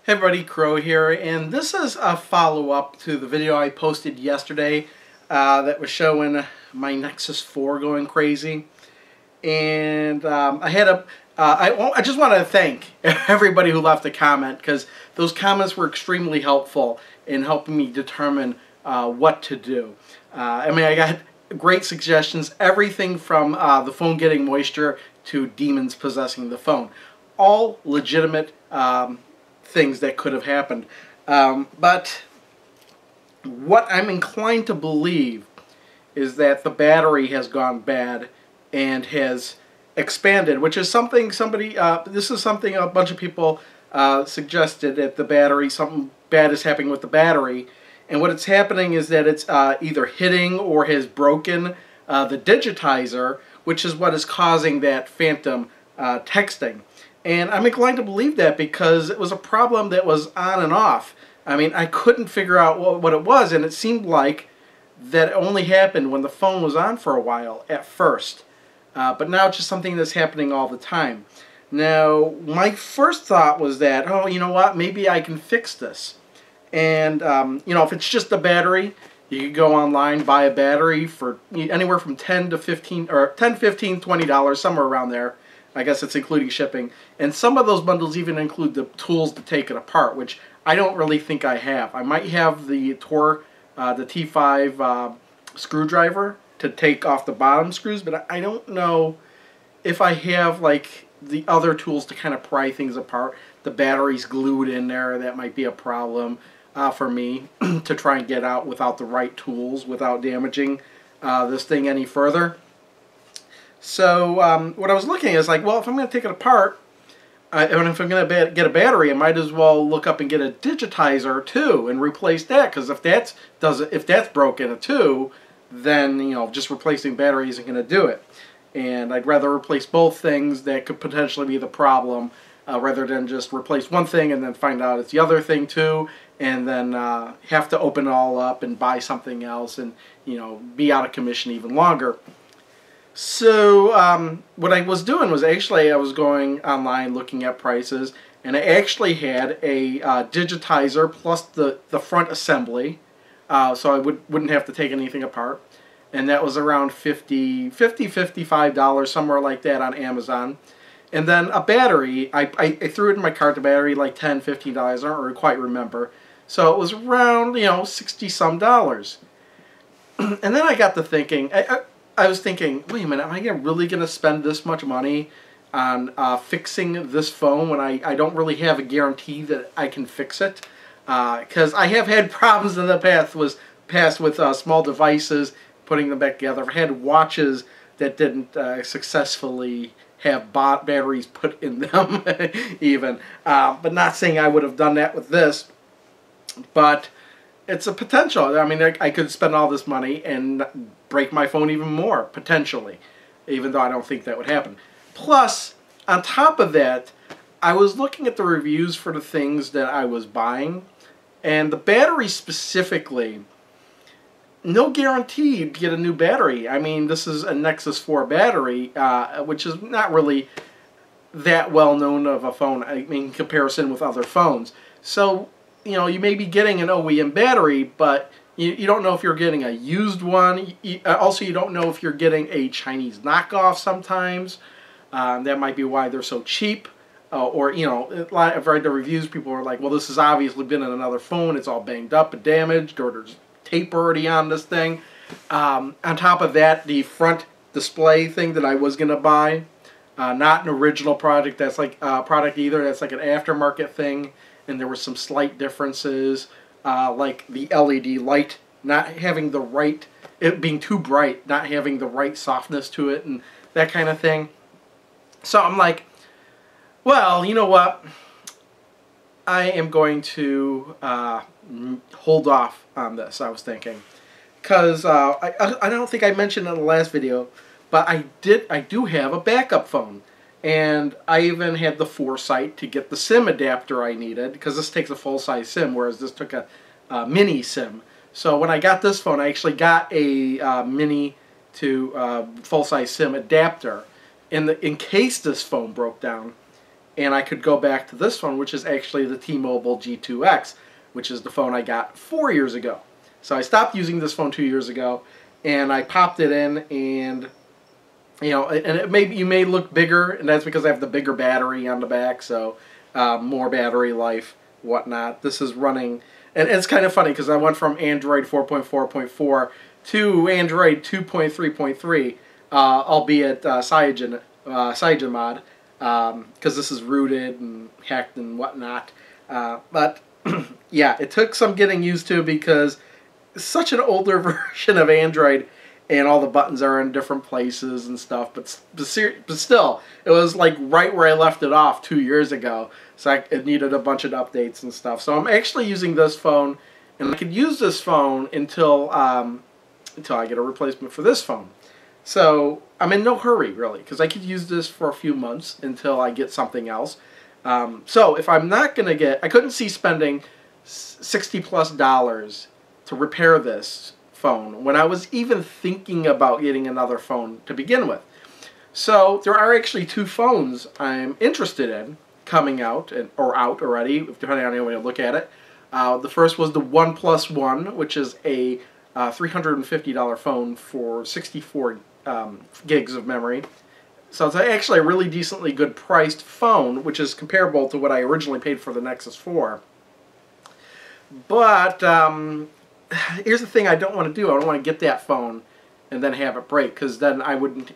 Hey everybody, Crow here, and this is a follow-up to the video I posted yesterday that was showing my Nexus 4 going crazy. And I just want to thank everybody who left a comment, because those comments were extremely helpful in helping me determine what to do. I got great suggestions, everything from the phone getting moisture to demons possessing the phone. All legitimate things that could have happened. But what I'm inclined to believe is that the battery has gone bad and has expanded, which is something this is something a bunch of people suggested, that the battery, something bad is happening with the battery. And what it's happening is that it's either hitting or has broken the digitizer, which is what is causing that phantom texting. And I'm inclined to believe that because it was a problem that was on and off. I mean, I couldn't figure out what it was, and it seemed like that it only happened when the phone was on for a while at first. But now it's just something that's happening all the time. Now, my first thought was that, oh, you know what, maybe I can fix this. And, you know, if it's just the battery, you could go online, buy a battery for anywhere from $10 to $15, or $10, $15, $20, somewhere around there. I guess it's including shipping. And some of those bundles even include the tools to take it apart, which I don't really think I have. I might have the Torx, the T5 screwdriver to take off the bottom screws, but I don't know if I have like the other tools to kind of pry things apart. The battery's glued in there. That might be a problem for me to try and get out without the right tools, without damaging this thing any further. So what I was looking at is like, well, if I'm going to take it apart, and if I'm going to get a battery, I might as well look up and get a digitizer too and replace that, because if that's broken too, then, you know, just replacing battery isn't going to do it. And I'd rather replace both things that could potentially be the problem, rather than just replace one thing and then find out it's the other thing too, and then have to open it all up and buy something else and, you know, be out of commission even longer. So what I was doing was actually I was going online looking at prices, and I actually had a digitizer plus the front assembly, so I wouldn't have to take anything apart, and that was around $55, somewhere like that on Amazon. And then a battery, I threw it in my cart, the battery, like $10, $15, I don't really quite remember. So it was around, you know, 60-some dollars. And then I got to thinking, I was thinking, wait a minute, am I really going to spend this much money on fixing this phone when I don't really have a guarantee that I can fix it? Because I have had problems in the past with small devices, putting them back together. I've had watches that didn't successfully have batteries put in them even. But not saying I would have done that with this. But it's a potential. I mean, I could spend all this money and break my phone even more, potentially, even though I don't think that would happen. Plus, on top of that, I was looking at the reviews for the things that I was buying, and the battery specifically, no guarantee to get a new battery. I mean, this is a Nexus 4 battery, which is not really that well known of a phone, I mean, in comparison with other phones. So, you know, you may be getting an OEM battery, but you don't know if you're getting a used one. Also, you don't know if you're getting a Chinese knockoff sometimes. That might be why they're so cheap. Or, you know, I've read the reviews, people are like, well, this has obviously been in another phone. It's all banged up and damaged, or there's tape already on this thing. On top of that, the front display thing that I was going to buy, not an original product that's like product either. That's like an aftermarket thing. And there were some slight differences, like the LED light not having the right, it being too bright, not having the right softness to it, and that kind of thing. So I'm like, well, you know what? I am going to hold off on this, I was thinking. Because I don't think I mentioned in the last video, but I do have a backup phone. And I even had the foresight to get the SIM adapter I needed, because this takes a full-size SIM, whereas this took a mini SIM. So when I got this phone, I actually got a mini to full-size SIM adapter in case this phone broke down. and I could go back to this phone, which is actually the T-Mobile G2X, which is the phone I got 4 years ago. So I stopped using this phone 2 years ago, and I popped it in, and you know, and you may look bigger, and that's because I have the bigger battery on the back, so more battery life, whatnot. This is running, and it's kind of funny because I went from Android 4.4.4 to Android 2.3.3, albeit Cyanogen mod, because this is rooted and hacked and whatnot. But yeah, it took some getting used to because it's such an older version of Android, and all the buttons are in different places and stuff. But still, it was like right where I left it off 2 years ago. So it needed a bunch of updates and stuff. So I'm actually using this phone, and I could use this phone until I get a replacement for this phone. So I'm in no hurry, really, because I could use this for a few months until I get something else. So if I'm not going to get, I couldn't see spending $60+ to repair this phone when I was even thinking about getting another phone to begin with. So there are actually 2 phones I'm interested in coming out, or out already, depending on how you look at it. The first was the OnePlus One, which is a $350 phone for 64 gigs of memory. So it's actually a really decently good priced phone, which is comparable to what I originally paid for the Nexus 4. But here's the thing I don't want to do. I don't want to get that phone and then have it break, because then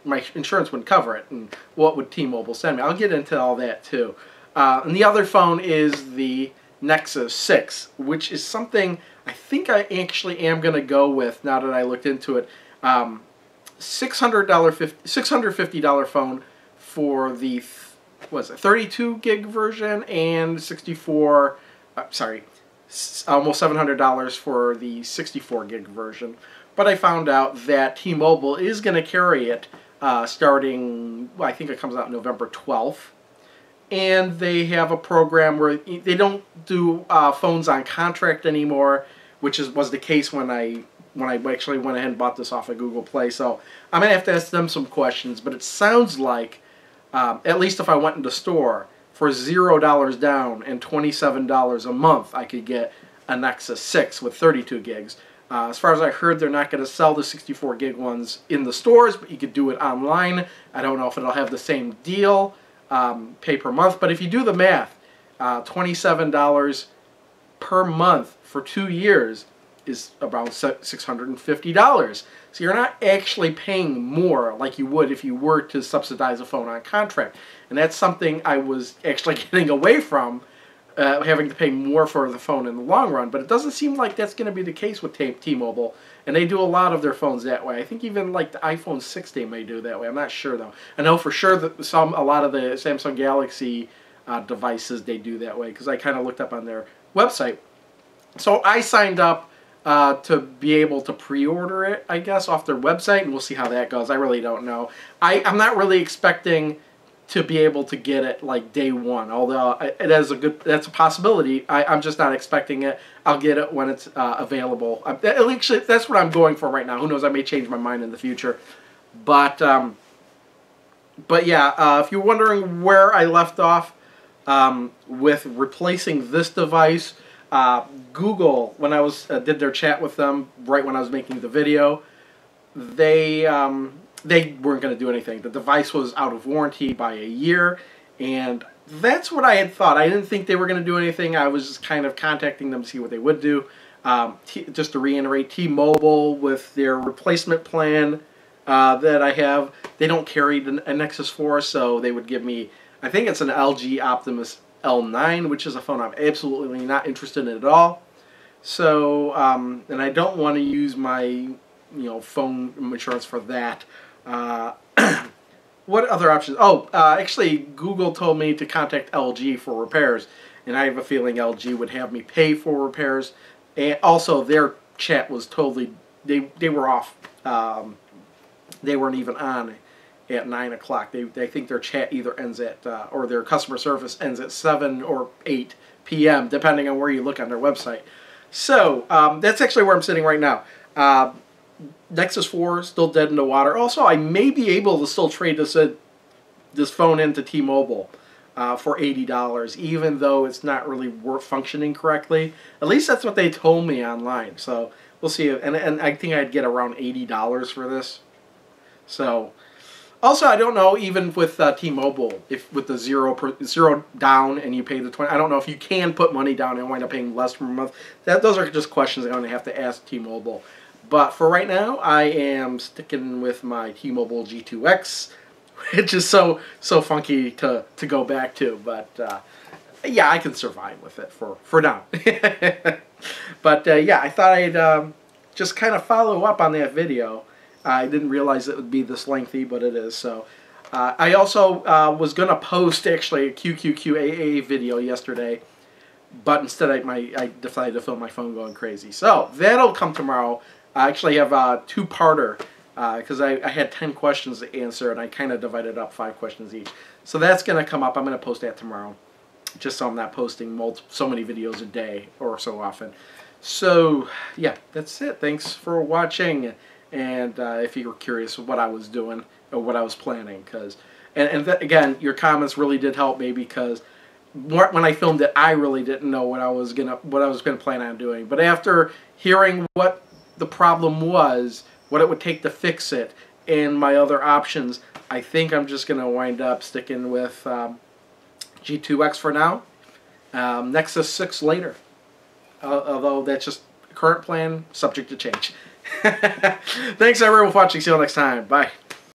my insurance wouldn't cover it, and what would T-Mobile send me? I'll get into all that too. And the other phone is the Nexus 6, which is something I think I actually am going to go with now that I looked into it. $650 phone for the 32 gig version, and almost $700 for the 64 gig version. But I found out that T-Mobile is going to carry it starting, well, I think it comes out November 12th. And they have a program where they don't do phones on contract anymore, which was the case when I actually went ahead and bought this off of Google Play. So I'm going to have to ask them some questions. But it sounds like, at least if I went in the store, for $0 down and $27 a month, I could get a Nexus 6 with 32 gigs. As far as I heard, they're not going to sell the 64 gig ones in the stores, but you could do it online. I don't know if it'll have the same deal, pay per month. But if you do the math, $27 per month for 2 years is about $650. So you're not actually paying more like you would if you were to subsidize a phone on contract. And that's something I was actually getting away from, having to pay more for the phone in the long run. But it doesn't seem like that's going to be the case with T-Mobile. And they do a lot of their phones that way. I think even like the iPhone 6 they may do that way. I'm not sure though. I know for sure that a lot of the Samsung Galaxy devices they do that way, because I kind of looked up on their website. So I signed up to be able to pre-order it, I guess, off their website, and we'll see how that goes. I really don't know. I'm not really expecting to be able to get it like day one, although that's a possibility. I'm just not expecting it. I'll get it when it's available. Actually, that's what I'm going for right now. Who knows? I may change my mind in the future. But yeah, if you're wondering where I left off with replacing this device, Google, when I did their chat with them right when I was making the video, they weren't going to do anything. The device was out of warranty by a year, and that's what I had thought. I didn't think they were going to do anything. I was just kind of contacting them to see what they would do. Just to reiterate, T-Mobile, with their replacement plan that I have, they don't carry a Nexus 4, so they would give me, I think it's an LG Optimus L9, which is a phone I'm absolutely not interested in at all. So, and I don't want to use my, phone insurance for that. What other options? Oh, actually, Google told me to contact LG for repairs, and I have a feeling LG would have me pay for repairs. And also, their chat was totally, they were off. They weren't even on at 9 o'clock. They think their chat either ends at, or their customer service ends at 7 or 8 p.m., depending on where you look on their website. So, that's actually where I'm sitting right now. Nexus 4 still dead in the water. Also, I may be able to still trade this phone into T-Mobile. for $80, even though it's not really functioning correctly. At least that's what they told me online. So we'll see. And I think I'd get around $80 for this. So also, I don't know, even with T-Mobile, if with the zero down and you pay the 20, I don't know if you can put money down and wind up paying less per month. Those are just questions I'm going to have to ask T-Mobile. But for right now, I am sticking with my T-Mobile G2X, which is so funky to go back to. But yeah, I can survive with it for now. But yeah, I thought I'd just kind of follow up on that video. I didn't realize it would be this lengthy, but it is. So I also was going to post actually a QQQAA video yesterday, but instead I decided to film my phone going crazy. So that'll come tomorrow. I actually have a two-parter because I had 10 questions to answer, and I kind of divided up 5 questions each. So that's going to come up. I'm going to post that tomorrow, just so I'm not posting so many videos a day or so often. So yeah, that's it. Thanks for watching. And if you were curious what I was doing or what I was planning, again, your comments really did help me, because when I filmed it, I really didn't know what I was gonna plan on doing. But after hearing what the problem was, what it would take to fix it, and my other options, I think I'm just gonna wind up sticking with G2X for now. Nexus 6 later. Although that's just current plan, subject to change. Thanks everyone for watching. See you all next time. Bye.